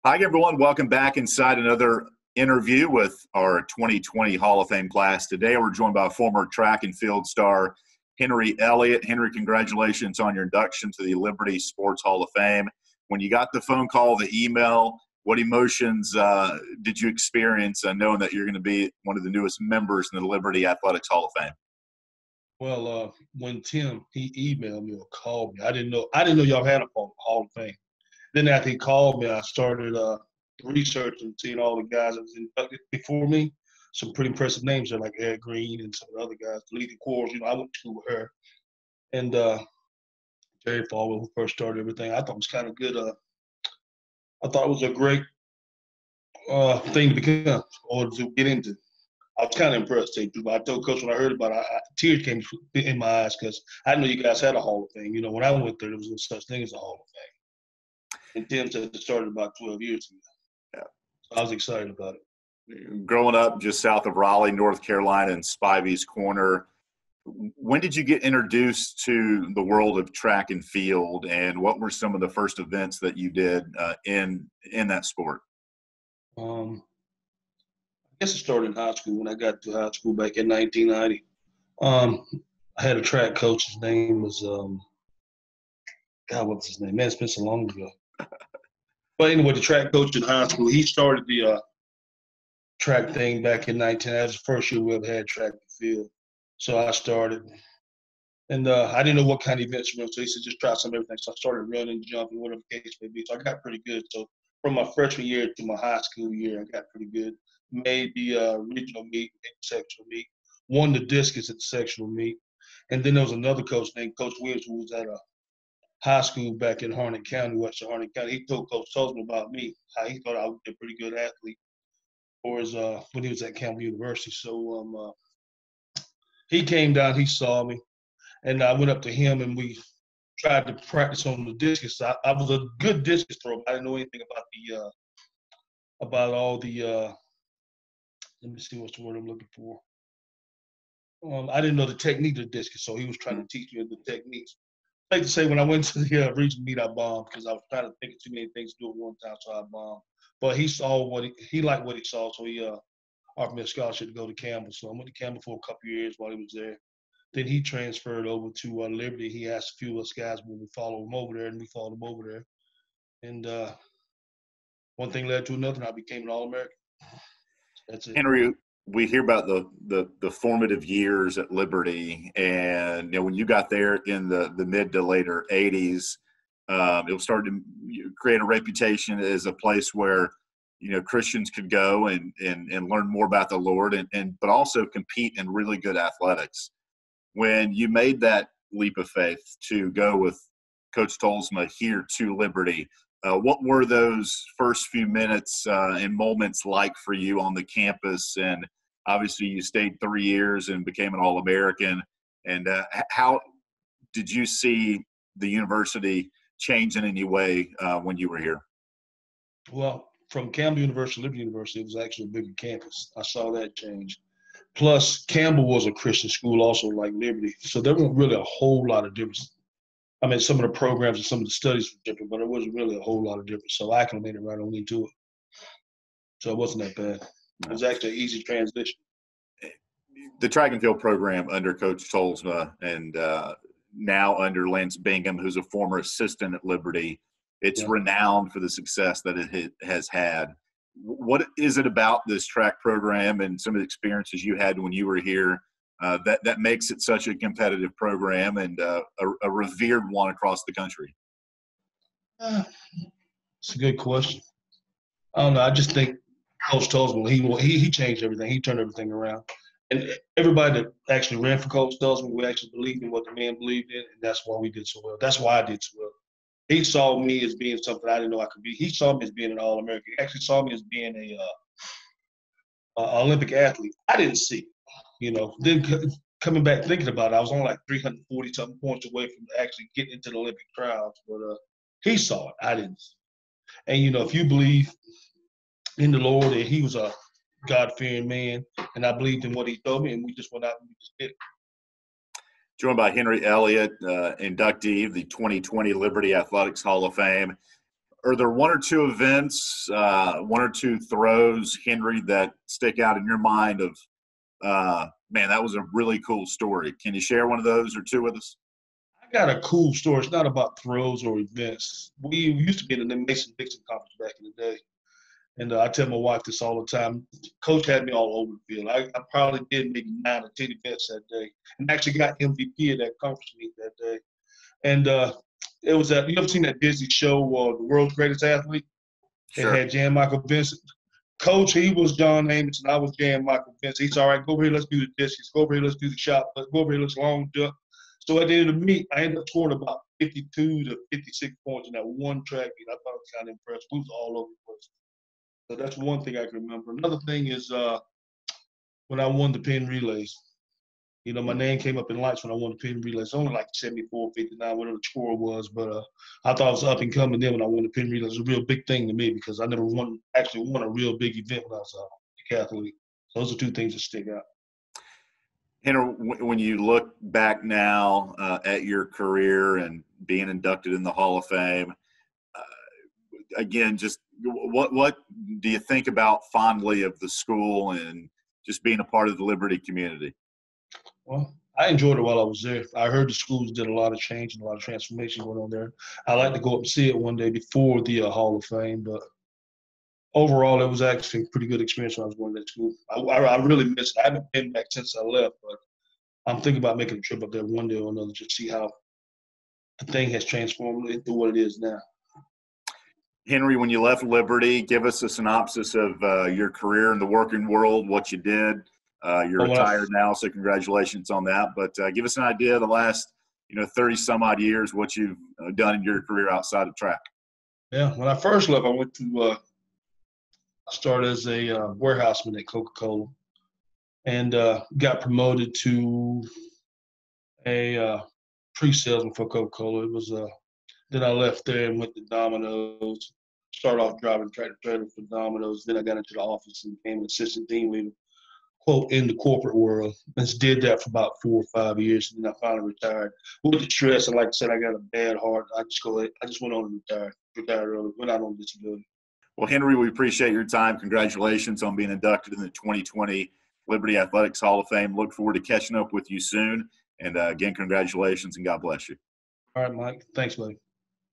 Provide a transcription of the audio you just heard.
Hi, everyone. Welcome back inside another interview with our 2020 Hall of Fame class. Today, we're joined by former track and field star Henry Elliott. Henry, congratulations on your induction to the Liberty Sports Hall of Fame. When you got the phone call, the email, what emotions did you experience knowing that you're going to be one of the newest members in the Liberty Athletics Hall of Fame? Well, when Tim he emailed me or called me, I didn't know y'all had a Hall of Fame. Then after he called me, I started researching, seeing all the guys that was inducted before me. Some pretty impressive names there, like Ed Green and some of the other guys. Lethal Quarles, I went to school with her. And Jerry Falwell, who first started everything. I thought it was kind of good. I thought it was a great thing to become or to get into. I was kind of impressed, too. But I told Coach when I heard about it, tears came in my eyes because I didn't know you guys had a Hall of Fame. When I went there was no such thing as a Hall of Fame. And Tim said it started about 12 years ago. Yeah. So I was excited about it. Growing up just south of Raleigh, North Carolina, in Spivey's Corner, when did you get introduced to the world of track and field, and what were some of the first events that you did in that sport? I guess it started in high school when I got to high school back in 1990. I had a track coach. His name was God, what's his name? Man, it's been so long ago. But anyway, the track coach in high school, he started the track thing back in 19. That was the first year we ever had track and field. So I started. And I didn't know what kind of events were. So he said, just try some everything. So I started running, jumping, whatever the case may be. So I got pretty good. So from my freshman year to my high school year, I got pretty good. Made the regional meet, sectional meet. Won the discus at the sectional meet. And then there was another coach named Coach Williams who was at a high school back in Harnett County, Western Harnett County. He told Coach Tolzman about me, how he thought I would be a pretty good athlete for his, when he was at Campbell University. So he came down, he saw me, and I went up to him and we tried to practice on the discus. I was a good discus thrower. I didn't know anything about all the let me see what's the word I'm looking for. I didn't know the technique of the discus, so he was trying to teach me the techniques. I like to say when I went to the regional meet, I bombed because I was trying to think of too many things to do at one time, so I bombed. But he saw what he liked what he saw, so he offered me a scholarship to go to Campbell. So I went to Campbell for a couple of years while he was there. Then he transferred over to Liberty. He asked a few of us guys when we follow him over there, and we followed him over there. And one thing led to another, and I became an All-American. That's it. Henry, we hear about the formative years at Liberty, and when you got there in the mid to later 80s, it was starting to create a reputation as a place where Christians could go and learn more about the Lord, but also compete in really good athletics. When you made that leap of faith to go with Coach Tolzma here to Liberty, what were those first few minutes and moments like for you on the campus? And obviously you stayed 3 years and became an All-American. And how did you see the university change in any way when you were here? Well, from Campbell University to Liberty University, it was actually a bigger campus. I saw that change. Plus, Campbell was a Christian school also like Liberty. So there wasn't really a whole lot of difference. I mean, some of the programs and some of the studies were different, but it wasn't really a whole lot of difference. So I acclimated right on into it. So it wasn't that bad. It was actually an easy transition. The track and field program under Coach Tolzma and now under Lance Bingham, who's a former assistant at Liberty, it's renowned for the success that it has had. What is it about this track program and some of the experiences you had when you were here that makes it such a competitive program and a revered one across the country? It's a good question. I don't know. I just think Coach Tolzman, he changed everything. He turned everything around. And everybody that actually ran for Coach Tolzman, we actually believed in what the man believed in, and that's why we did so well. That's why I did so well. He saw me as being something I didn't know I could be. He saw me as being an All-American. He actually saw me as being a Olympic athlete. I didn't see it. Then coming back thinking about it, I was only like 340-something points away from actually getting into the Olympic trials. But he saw it. I didn't see it. And, if you believe in the Lord, and he was a God-fearing man, and I believed in what he told me, and we just went out and we just did it. Joined by Henry Elliott, inductee of the 2020 Liberty Athletics Hall of Fame. are there one or two events, one or two throws, Henry, that stick out in your mind of, man, that was a really cool story? Can you share one of those or two with us? I got a cool story. It's not about throws or events. We used to be in the Mason-Dixon conference back in the day. And I tell my wife this all the time. Coach had me all over the field. I probably did maybe 9 or 10 events that day, and actually got MVP of that conference meet that day. And it was you ever seen that Disney show, The World's Greatest Athlete? It Sure. had Jan Michael Vincent. Coach, he was John Amos, and I was Jan Michael Vincent. He's all right. Go over here, let's do the dishes. Go over here, let's do the shot. Let's go over here, let's long jump. So at the end of the meet, I ended up scoring about 52 to 56 points in that one track meet. I thought it was kind of impressive. We was all over the place. So that's one thing I can remember. Another thing is when I won the pin relays. You know, my name came up in lights when I won the pin relays. It's only like 74, 59, whatever the score was. But I thought I was up and coming then when I won the pin relays. It was a real big thing to me because I never actually won a real big event when I was a athlete. So those are two things that stick out. Henry, when you look back now at your career and being inducted in the Hall of Fame, again, just what do you think about fondly of the school and just being a part of the Liberty community? Well, I enjoyed it while I was there. I heard the schools did a lot of change and a lot of transformation going on there. I like to go up and see it one day before the Hall of Fame, but overall, it was actually a pretty good experience when I was going to that school. I really missed it. I haven't been back since I left, but I'm thinking about making a trip up there one day or another to see how the thing has transformed into what it is now. Henry, when you left Liberty, give us a synopsis of your career in the working world, what you did. You're retired now, so congratulations on that. But give us an idea of the last, 30 some odd years, what you've done in your career outside of track. Yeah, when I first left, I started as a warehouseman at Coca-Cola, and got promoted to a pre-salesman for Coca-Cola. It was then I left there and went to Domino's. Started off driving tractor trailer for Domino's. Then I got into the office and became an assistant team leader, quote, in the corporate world. And did that for about 4 or 5 years. And then I finally retired. With the stress, and like I said, I got a bad heart. I just went on and retired early, went out on disability. Well, Henry, we appreciate your time. Congratulations on being inducted in the 2020 Liberty Athletics Hall of Fame. Look forward to catching up with you soon. And again, congratulations and God bless you. All right, Mike. Thanks, buddy.